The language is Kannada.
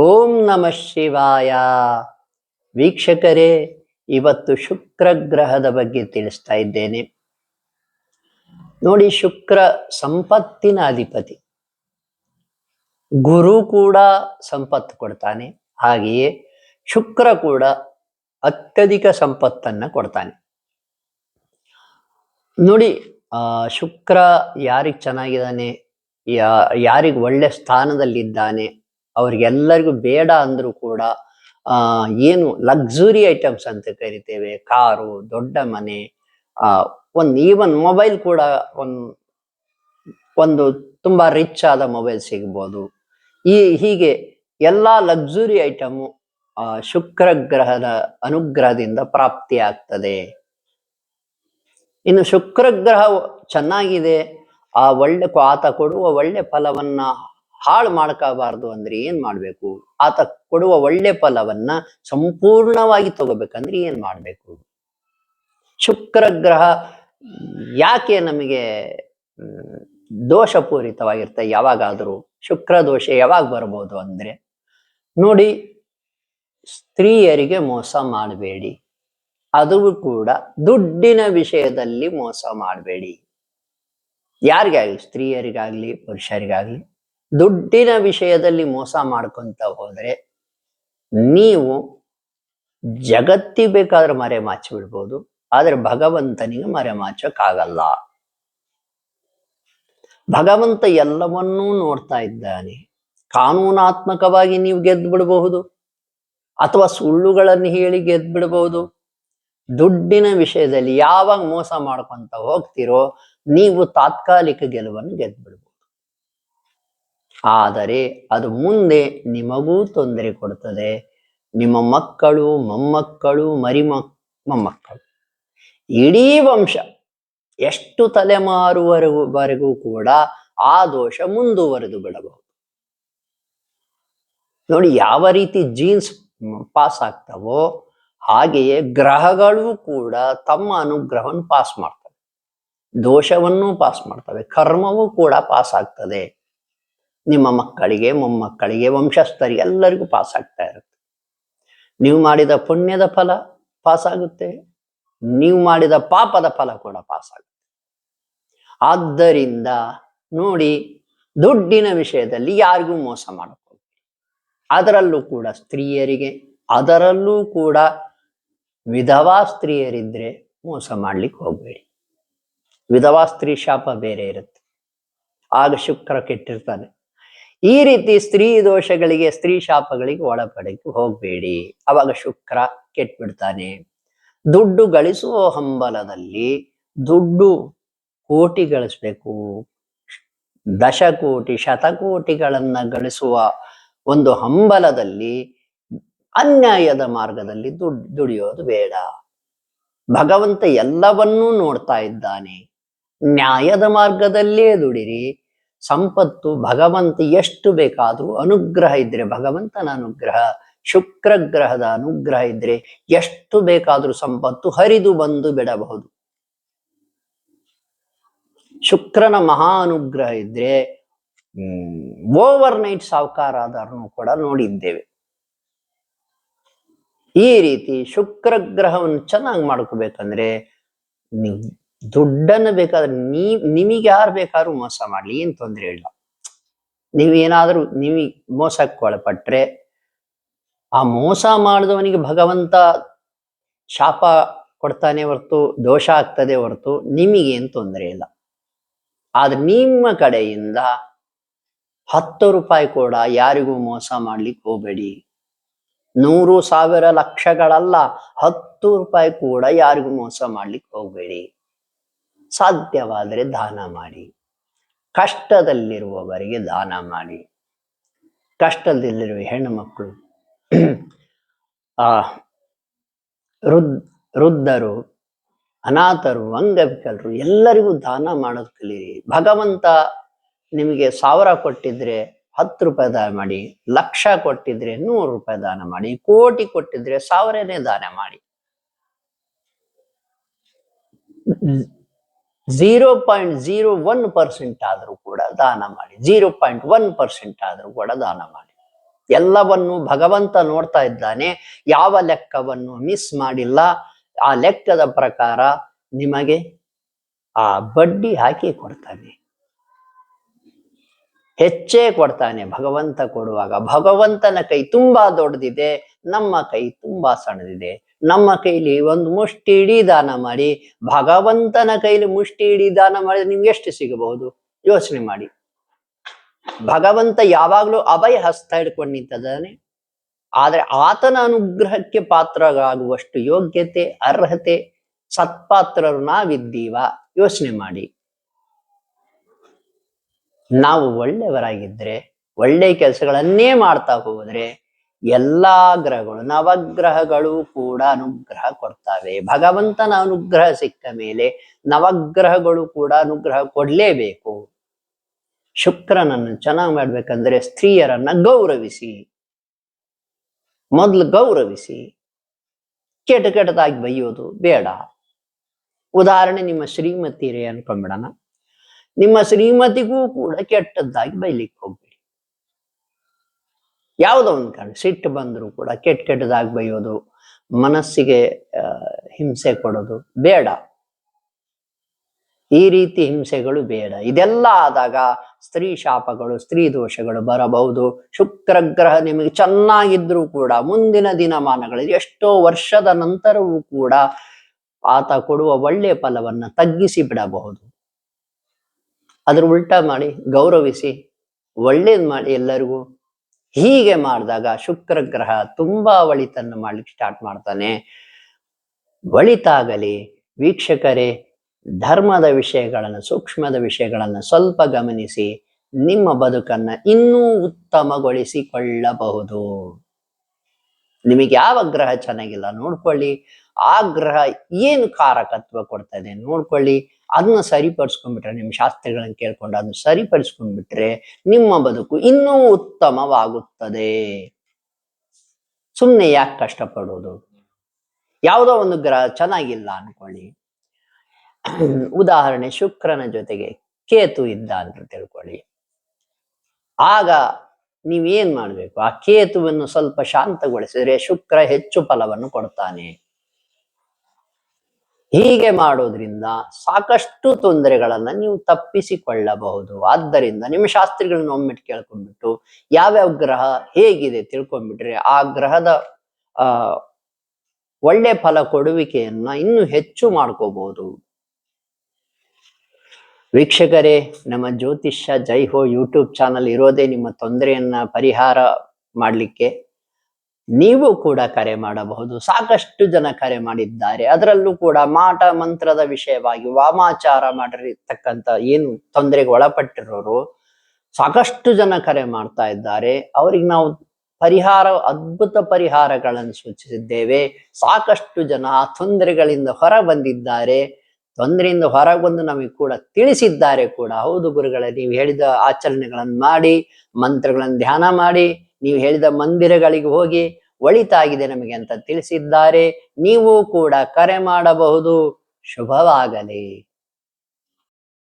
ಓಂ ನಮಃ ಶಿವಾಯ. ವೀಕ್ಷಕರೇ, ಇವತ್ತು ಶುಕ್ರ ಗ್ರಹದ ಬಗ್ಗೆ ತಿಳಿಸ್ತಾ ಇದ್ದೇನೆ. ನೋಡಿ, ಶುಕ್ರ ಸಂಪತ್ತಿನ ಅಧಿಪತಿ. ಗುರು ಕೂಡ ಸಂಪತ್ತು ಕೊಡ್ತಾನೆ, ಹಾಗೆಯೇ ಶುಕ್ರ ಕೂಡ ಅತ್ಯಧಿಕ ಸಂಪತ್ತನ್ನ ಕೊಡ್ತಾನೆ. ನೋಡಿ, ಶುಕ್ರ ಯಾರಿಗೆ ಚೆನ್ನಾಗಿದ್ದಾನೆ, ಯಾರಿಗೆ ಒಳ್ಳೆ ಸ್ಥಾನದಲ್ಲಿದ್ದಾನೆ, ಅವ್ರಿಗೆಲ್ಲರಿಗೂ ಬೇಡ ಅಂದ್ರೂ ಕೂಡ ಏನು ಲಕ್ಸುರಿ ಐಟಮ್ಸ್ ಅಂತ ಕರಿತೇವೆ, ಕಾರು, ದೊಡ್ಡ ಮನೆ, ಈವನ್ ಮೊಬೈಲ್ ಕೂಡ ಒಂದು ತುಂಬಾ ರಿಚ್ ಆದ ಮೊಬೈಲ್ ಸಿಗ್ಬೋದು. ಹೀಗೆ ಎಲ್ಲಾ ಲಕ್ಸುರಿ ಐಟಮು ಶುಕ್ರ ಗ್ರಹದ ಅನುಗ್ರಹದಿಂದ ಪ್ರಾಪ್ತಿ ಆಗ್ತದೆ. ಇನ್ನು ಶುಕ್ರ ಗ್ರಹ ಚೆನ್ನಾಗಿದೆ, ಆತ ಕೊಡುವ ಒಳ್ಳೆ ಫಲವನ್ನ ಹಾಳು ಮಾಡ್ಕೋಬಾರ್ದು ಅಂದ್ರೆ ಏನ್ ಮಾಡ್ಬೇಕು? ಆತ ಕೊಡುವ ಒಳ್ಳೆ ಫಲವನ್ನ ಸಂಪೂರ್ಣವಾಗಿ ತಗೋಬೇಕಂದ್ರೆ ಏನ್ ಮಾಡ್ಬೇಕು? ಶುಕ್ರ ಗ್ರಹ ಯಾಕೆ ನಮಗೆ ದೋಷಪೂರಿತವಾಗಿರುತ್ತೆ? ಯಾವಾಗಾದ್ರೂ ಶುಕ್ರ ದೋಷ ಯಾವಾಗ ಬರ್ಬೋದು ಅಂದ್ರೆ, ನೋಡಿ, ಸ್ತ್ರೀಯರಿಗೆ ಮೋಸ ಮಾಡಬೇಡಿ, ಅದು ಕೂಡ ದುಡ್ಡಿನ ವಿಷಯದಲ್ಲಿ ಮೋಸ ಮಾಡಬೇಡಿ. ಯಾರಿಗಾಗ್ಲಿ, ಸ್ತ್ರೀಯರಿಗಾಗ್ಲಿ ಪುರುಷರಿಗಾಗ್ಲಿ, ದುಡ್ಡಿನ ವಿಷಯದಲ್ಲಿ ಮೋಸ ಮಾಡ್ಕೊಂತ ಹೋದ್ರೆ ನೀವು ಜಗತ್ತಿಗೆ ಬೇಕಾದ್ರೆ ಮರೆ ಮಾಚಿ ಬಿಡ್ಬೋದು, ಆದ್ರೆ ಭಗವಂತನಿಗೆ ಮರೆ ಮಾಚಕ್ಕಾಗಲ್ಲ. ಭಗವಂತ ಎಲ್ಲವನ್ನೂ ನೋಡ್ತಾ ಇದ್ದಾನೆ. ಕಾನೂನಾತ್ಮಕವಾಗಿ ನೀವು ಗೆದ್ದು ಬಿಡಬಹುದು, ಅಥವಾ ಸುಳ್ಳುಗಳನ್ನು ಹೇಳಿ ಗೆದ್ದು ಬಿಡಬಹುದು. ದುಡ್ಡಿನ ವಿಷಯದಲ್ಲಿ ಯಾವಾಗ ಮೋಸ ಮಾಡ್ಕೊಂತ ಹೋಗ್ತಿರೋ ನೀವು ತಾತ್ಕಾಲಿಕ ಗೆಲುವನ್ನು ಗೆದ್ದು ಬಿಡ್ಬೋದು, ಆದರೆ ಅದು ಮುಂದೆ ನಿಮಗೂ ತೊಂದರೆ ಕೊಡ್ತದೆ. ನಿಮ್ಮ ಮಕ್ಕಳು, ಮೊಮ್ಮಕ್ಕಳು, ಮೊಮ್ಮಕ್ಕಳು, ಇಡೀ ವಂಶ, ಎಷ್ಟು ತಲೆಮಾರುವರೆಗೂ ಕೂಡ ಆ ದೋಷ ಮುಂದುವರೆದು ಬಿಡಬಹುದು. ನೋಡಿ, ಯಾವ ರೀತಿ ಜೀನ್ಸ್ ಪಾಸ್ ಆಗ್ತಾವೋ ಹಾಗೆಯೇ ಗ್ರಹಗಳು ಕೂಡ ತಮ್ಮ ಅನುಗ್ರಹವನ್ನು ಪಾಸ್ ಮಾಡ್ತವೆ, ದೋಷವನ್ನು ಪಾಸ್ ಮಾಡ್ತವೆ, ಕರ್ಮವೂ ಕೂಡ ಪಾಸ್ ಆಗ್ತದೆ. ನಿಮ್ಮ ಮಕ್ಕಳಿಗೆ, ಮೊಮ್ಮಕ್ಕಳಿಗೆ, ವಂಶಸ್ಥರಿಗೆ ಎಲ್ಲರಿಗೂ ಪಾಸ್ ಆಗ್ತಾ ಇರುತ್ತೆ. ನೀವು ಮಾಡಿದ ಪುಣ್ಯದ ಫಲ ಪಾಸ್ ಆಗುತ್ತೆ, ನೀವು ಮಾಡಿದ ಪಾಪದ ಫಲ ಕೂಡ ಪಾಸ್ ಆಗುತ್ತೆ. ಆದ್ದರಿಂದ ನೋಡಿ, ದುಡ್ಡಿನ ವಿಷಯದಲ್ಲಿ ಯಾರಿಗೂ ಮೋಸ ಮಾಡಕ್ ಹೋಗ್ಬೇಡಿ, ಅದರಲ್ಲೂ ಕೂಡ ಸ್ತ್ರೀಯರಿಗೆ, ಅದರಲ್ಲೂ ಕೂಡ ವಿಧವಾ ಸ್ತ್ರೀಯರಿದ್ರೆ ಮೋಸ ಮಾಡ್ಲಿಕ್ಕೆ ಹೋಗ್ಬೇಡಿ. ವಿಧವಾ ಸ್ತ್ರೀ ಶಾಪ ಬೇರೆ ಇರುತ್ತೆ, ಆಗ ಶುಕ್ರ ಕೆಟ್ಟಿರ್ತಾನೆ. ಈ ರೀತಿ ಸ್ತ್ರೀ ದೋಷಗಳಿಗೆ, ಸ್ತ್ರೀ ಶಾಪಗಳಿಗೆ ಒಳಪಡಕ್ಕೆ ಹೋಗ್ಬೇಡಿ, ಅವಾಗ ಶುಕ್ರ ಕೆಟ್ಬಿಡ್ತಾನೆ. ದುಡ್ಡು ಗಳಿಸುವ ಹಂಬಲದಲ್ಲಿ ದುಡ್ಡು ಕೋಟಿ ಗಳಿಸ್ಬೇಕು, ದಶಕೋಟಿ ಶತಕೋಟಿಗಳನ್ನ ಗಳಿಸುವ ಒಂದು ಹಂಬಲದಲ್ಲಿ ಅನ್ಯಾಯದ ಮಾರ್ಗದಲ್ಲಿ ದುಡಿಯೋದು ಬೇಡ. ಭಗವಂತ ಎಲ್ಲವನ್ನೂ ನೋಡ್ತಾ ಇದ್ದಾನೆ, ನ್ಯಾಯದ ಮಾರ್ಗದಲ್ಲೇ ದುಡಿರಿ. ಸಂಪತ್ತು ಭಗವಂತ ಎಷ್ಟು ಬೇಕಾದ್ರೂ, ಅನುಗ್ರಹ ಇದ್ರೆ, ಭಗವಂತನ ಅನುಗ್ರಹ, ಶುಕ್ರ ಗ್ರಹದ ಅನುಗ್ರಹ ಇದ್ರೆ ಎಷ್ಟು ಬೇಕಾದ್ರೂ ಸಂಪತ್ತು ಹರಿದು ಬಂದು ಬಿಡಬಹುದು. ಶುಕ್ರನ ಮಹಾ ಅನುಗ್ರಹ ಇದ್ರೆ ಓವರ್ ನೈಟ್ ಸಾವುಕಾರ ಆದವ್ರನ್ನು ಕೂಡ ನೋಡಿದ್ದೇವೆ. ಈ ರೀತಿ ಶುಕ್ರ ಗ್ರಹವನ್ನು ಚೆನ್ನಾಗಿ ಮಾಡ್ಕೋಬೇಕಂದ್ರೆ, ನೀವು ದುಡ್ಡನ್ನು ಬೇಕಾದ್ರೆ ನಿಮಗೆ ಯಾರು ಬೇಕಾದ್ರೂ ಮೋಸ ಮಾಡ್ಲಿ, ಏನ್ ತೊಂದರೆ ಇಲ್ಲ. ನೀವೇನಾದ್ರೂ ಮೋಸಕ್ಕೆ ಒಳಪಟ್ರೆ ಆ ಮೋಸ ಮಾಡಿದವನಿಗೆ ಭಗವಂತ ಶಾಪ ಕೊಡ್ತಾನೆ ಹೊರತು, ದೋಷ ಆಗ್ತದೆ ಹೊರತು ನಿಮಗೇನು ತೊಂದರೆ ಇಲ್ಲ. ಆದ್ರೆ ನಿಮ್ಮ ಕಡೆಯಿಂದ 10 ರೂಪಾಯಿ ಕೂಡ ಯಾರಿಗೂ ಮೋಸ ಮಾಡ್ಲಿಕ್ಕೆ ಹೋಗಬೇಡಿ. 100, 1000, ಲಕ್ಷಗಳಲ್ಲ, 10 ರೂಪಾಯಿ ಕೂಡ ಯಾರಿಗೂ ಮೋಸ ಮಾಡ್ಲಿಕ್ಕೆ ಹೋಗಬೇಡಿ. ಸಾಧ್ಯವಾದರೆ ದಾನ ಮಾಡಿ, ಕಷ್ಟದಲ್ಲಿರುವವರಿಗೆ ದಾನ ಮಾಡಿ. ಕಷ್ಟದಲ್ಲಿರುವ ಹೆಣ್ಣು ಮಕ್ಕಳು, ವೃದ್ಧರು, ಅನಾಥರು, ಅಂಗವಿಕಲರು ಎಲ್ಲರಿಗೂ ದಾನ ಮಾಡೋದು ಕಲೀರಿ. ಭಗವಂತ ನಿಮಗೆ 1000 ಕೊಟ್ಟಿದ್ರೆ 10 ರೂಪಾಯಿ ದಾನ ಮಾಡಿ, ಲಕ್ಷ ಕೊಟ್ಟಿದ್ರೆ 100 ರೂಪಾಯಿ ದಾನ ಮಾಡಿ, ಕೋಟಿ ಕೊಟ್ಟಿದ್ರೆ 1000ನೇ ದಾನ ಮಾಡಿ. 0.01% ಆದ್ರೂ ಕೂಡ ದಾನ ಮಾಡಿ, 0.1% ಆದ್ರೂ ಕೂಡ ದಾನ ಮಾಡಿ. ಎಲ್ಲವನ್ನು ಭಗವಂತ ನೋಡ್ತಾ ಇದ್ದಾನೆ. ಯಾವ ಲೆಕ್ಕವನ್ನು ಮಿಸ್ ಮಾಡಿಲ್ಲ. ಆ ಲೆಕ್ಕದ ಪ್ರಕಾರ ನಿಮಗೆ ಆ ಬಡ್ಡಿ ಹಾಕಿ ಕೊಡ್ತಾನೆ, ಹೆಚ್ಚೇ ಕೊಡ್ತಾನೆ ಭಗವಂತ ಕೊಡುವಾಗ. ಭಗವಂತನ ಕೈ ತುಂಬಾ ದೊಡ್ಡದಿದೆ, ನಮ್ಮ ಕೈ ತುಂಬಾ ಸಣ್ಣದಿದೆ. ನಮ್ಮ ಕೈಲಿ ಒಂದು ಮುಷ್ಟಿ ಇಡೀ ದಾನ ಮಾಡಿ, ಭಗವಂತನ ಕೈಲಿ ಮುಷ್ಟಿ ಇಡೀ ದಾನ ಮಾಡಿದ್ರೆ ನಿಮ್ಗೆ ಎಷ್ಟು ಸಿಗಬಹುದು ಯೋಚನೆ ಮಾಡಿ. ಭಗವಂತ ಯಾವಾಗ್ಲೂ ಅಭಯ ಹಸ್ತ ಹಿಡ್ಕೊಂಡು ನಿಂತಿದ್ದಾನೆ. ಆದ್ರೆ ಆತನ ಅನುಗ್ರಹಕ್ಕೆ ಪಾತ್ರರಾಗುವಷ್ಟು ಯೋಗ್ಯತೆ, ಅರ್ಹತೆ, ಸತ್ಪಾತ್ರರು ನಾವಿದ್ದೀವ ಯೋಚನೆ ಮಾಡಿ. ನಾವು ಒಳ್ಳೆಯವರಾಗಿದ್ರೆ, ಒಳ್ಳೆ ಕೆಲಸಗಳನ್ನೇ ಮಾಡ್ತಾ ಹೋದ್ರೆ ಎಲ್ಲಾ ಗ್ರಹಗಳು, ನವಗ್ರಹಗಳು ಕೂಡ ಅನುಗ್ರಹ ಕೊಡ್ತವೆ. ಭಗವಂತನ ಅನುಗ್ರಹ ಸಿಕ್ಕ ಮೇಲೆ ನವಗ್ರಹಗಳು ಕೂಡ ಅನುಗ್ರಹ ಕೊಡ್ಲೇಬೇಕು. ಶುಕ್ರನನ್ನು ಚೆನ್ನಾಗಿ ಮಾಡ್ಬೇಕಂದ್ರೆ ಸ್ತ್ರೀಯರನ್ನ ಗೌರವಿಸಿ, ಮೊದಲು ಗೌರವಿಸಿ. ಕೆಟ್ಟದಾಗಿ ಬೈಯೋದು ಬೇಡ. ಉದಾಹರಣೆ, ನಿಮ್ಮ ಶ್ರೀಮತಿರೇ ಅನ್ಕೊಂಡ್ಬಿಡೋಣ. ನಿಮ್ಮ ಶ್ರೀಮತಿಗೂ ಕೂಡ ಕೆಟ್ಟದ್ದಾಗಿ ಬೈಲಿಕ್ಕೆ ಹೋಗ್ಬೇಡಿ. ಯಾವುದೋ ಒಂದು ಕಾರಣ ಸಿಟ್ಟು ಬಂದರೂ ಕೂಡ ಕೆಟ್ಟದಾಗಿ ಬೈಯೋದು, ಮನಸ್ಸಿಗೆ ಹಿಂಸೆ ಕೊಡೋದು ಬೇಡ. ಈ ರೀತಿ ಹಿಂಸೆಗಳು ಬೇಡ. ಇದೆಲ್ಲ ಆದಾಗ ಸ್ತ್ರೀ ಶಾಪಗಳು, ಸ್ತ್ರೀ ದೋಷಗಳು ಬರಬಹುದು. ಶುಕ್ರ ಗ್ರಹ ನಿಮಗೆ ಚೆನ್ನಾಗಿದ್ರೂ ಕೂಡ ಮುಂದಿನ ದಿನಮಾನಗಳಲ್ಲಿ ಎಷ್ಟೋ ವರ್ಷದ ನಂತರವೂ ಕೂಡ ಆತ ಕೊಡುವ ಒಳ್ಳೆಯ ಫಲವನ್ನ ತಗ್ಗಿಸಿ ಬಿಡಬಹುದು. ಅದ್ರ ಉಲ್ಟಾ ಮಾಡಿ ಗೌರವಿಸಿ, ಒಳ್ಳೇದ್ ಮಾಡಿ ಎಲ್ಲರಿಗೂ. ಹೀಗೆ ಮಾಡಿದಾಗ ಶುಕ್ರ ಗ್ರಹ ತುಂಬಾ ಒಳಿತನ್ನು ಮಾಡ್ಲಿಕ್ಕೆ ಸ್ಟಾರ್ಟ್ ಮಾಡ್ತಾನೆ. ಒಳಿತಾಗಲಿ ವೀಕ್ಷಕರೇ. ಧರ್ಮದ ವಿಷಯಗಳನ್ನು, ಸೂಕ್ಷ್ಮದ ವಿಷಯಗಳನ್ನು ಸ್ವಲ್ಪ ಗಮನಿಸಿ ನಿಮ್ಮ ಬದುಕನ್ನ ಇನ್ನೂ ಉತ್ತಮಗೊಳಿಸಿಕೊಳ್ಳಬಹುದು. ನಿಮಗೆ ಯಾವ ಗ್ರಹ ಚೆನ್ನಾಗಿಲ್ಲ ನೋಡ್ಕೊಳ್ಳಿ, ಆ ಗ್ರಹ ಏನು ಕಾರಕತ್ವ ಕೊಡ್ತಾ ಇದೆ ನೋಡ್ಕೊಳ್ಳಿ. ಅದನ್ನ ಸರಿಪಡಿಸ್ಕೊಂಡ್ಬಿಟ್ರೆ, ನಿಮ್ಮ ಶಾಸ್ತ್ರಗಳನ್ನು ಕೇಳ್ಕೊಂಡು ಅದನ್ನ ಸರಿಪಡಿಸ್ಕೊಂಡ್ಬಿಟ್ರೆ ನಿಮ್ಮ ಬದುಕು ಇನ್ನೂ ಉತ್ತಮವಾಗುತ್ತದೆ. ಸುಮ್ಮನೆ ಯಾಕೆ ಕಷ್ಟಪಡೋದು? ಯಾವುದೋ ಒಂದು ಗ್ರಹ ಚೆನ್ನಾಗಿಲ್ಲ ಅನ್ಕೊಳ್ಳಿ, ಉದಾಹರಣೆ ಶುಕ್ರನ ಜೊತೆಗೆ ಕೇತು ಇದ್ದ ಅಂತ ತಿಳ್ಕೊಳ್ಳಿ. ಆಗ ನೀವೇನ್ ಮಾಡ್ಬೇಕು? ಆ ಕೇತುವನ್ನು ಸ್ವಲ್ಪ ಶಾಂತಗೊಳಿಸಿದ್ರೆ ಶುಕ್ರ ಹೆಚ್ಚು ಫಲವನ್ನು ಕೊಡ್ತಾನೆ. ಹೀಗೆ ಮಾಡೋದ್ರಿಂದ ಸಾಕಷ್ಟು ತೊಂದರೆಗಳನ್ನ ನೀವು ತಪ್ಪಿಸಿಕೊಳ್ಳಬಹುದು. ಆದ್ದರಿಂದ ನಿಮ್ಮ ಶಾಸ್ತ್ರಿಗಳನ್ನ ಒಮ್ಮೆಟ್ಟು ಕೇಳ್ಕೊಂಡ್ಬಿಟ್ಟು ಯಾವ್ಯಾವ ಗ್ರಹ ಹೇಗಿದೆ ತಿಳ್ಕೊಂಡ್ಬಿಟ್ರೆ ಆ ಗ್ರಹದ ಒಳ್ಳೆ ಫಲ ಕೊಡುವಿಕೆಯನ್ನ ಇನ್ನೂ ಹೆಚ್ಚು ಮಾಡ್ಕೋಬಹುದು. ವೀಕ್ಷಕರೇ, ನಮ್ಮ ಜ್ಯೋತಿಷ್ಯ ಜೈ ಹೋ ಯೂಟ್ಯೂಬ್ ಚಾನಲ್ ಇರೋದೇ ನಿಮ್ಮ ತೊಂದರೆಯನ್ನ ಪರಿಹಾರ ಮಾಡಲಿಕ್ಕೆ. ನೀವು ಕೂಡ ಕರೆ ಮಾಡಬಹುದು. ಸಾಕಷ್ಟು ಜನ ಕರೆ ಮಾಡಿದ್ದಾರೆ. ಅದರಲ್ಲೂ ಕೂಡ ಮಾಟ ಮಂತ್ರದ ವಿಷಯವಾಗಿ ವಾಮಾಚಾರ ಮಾಡಿರ್ತಕ್ಕಂಥ ಏನು ತೊಂದರೆಗೆ ಒಳಪಟ್ಟಿರೋರು ಸಾಕಷ್ಟು ಜನ ಕರೆ ಮಾಡ್ತಾ ಇದ್ದಾರೆ. ಅವ್ರಿಗೆ ನಾವು ಅದ್ಭುತ ಪರಿಹಾರಗಳನ್ನು ಸೂಚಿಸಿದ್ದೇವೆ. ಸಾಕಷ್ಟು ಜನ ಆ ತೊಂದರೆಗಳಿಂದ ಹೊರ ಬಂದಿದ್ದಾರೆ. ತೊಂದರೆಯಿಂದ ಹೊರಗೆ ಬಂದು ನಮಗೆ ಕೂಡ ತಿಳಿಸಿದ್ದಾರೆ ಕೂಡ. ಹೌದು ಗುರುಗಳೇ, ನೀವು ಹೇಳಿದ ಆಚರಣೆಗಳನ್ನು ಮಾಡಿ, ಮಂತ್ರಗಳನ್ನು ಧ್ಯಾನ ಮಾಡಿ, ನೀವು ಹೇಳಿದ ಮಂದಿರಗಳಿಗೆ ಹೋಗಿ ಒಳಿತಾಗಿದೆ ನಮಗೆ ಅಂತ ತಿಳಿಸಿದ್ದಾರೆ. ನೀವು ಕೂಡ ಕರೆ ಮಾಡಬಹುದು. ಶುಭವಾಗಲಿ.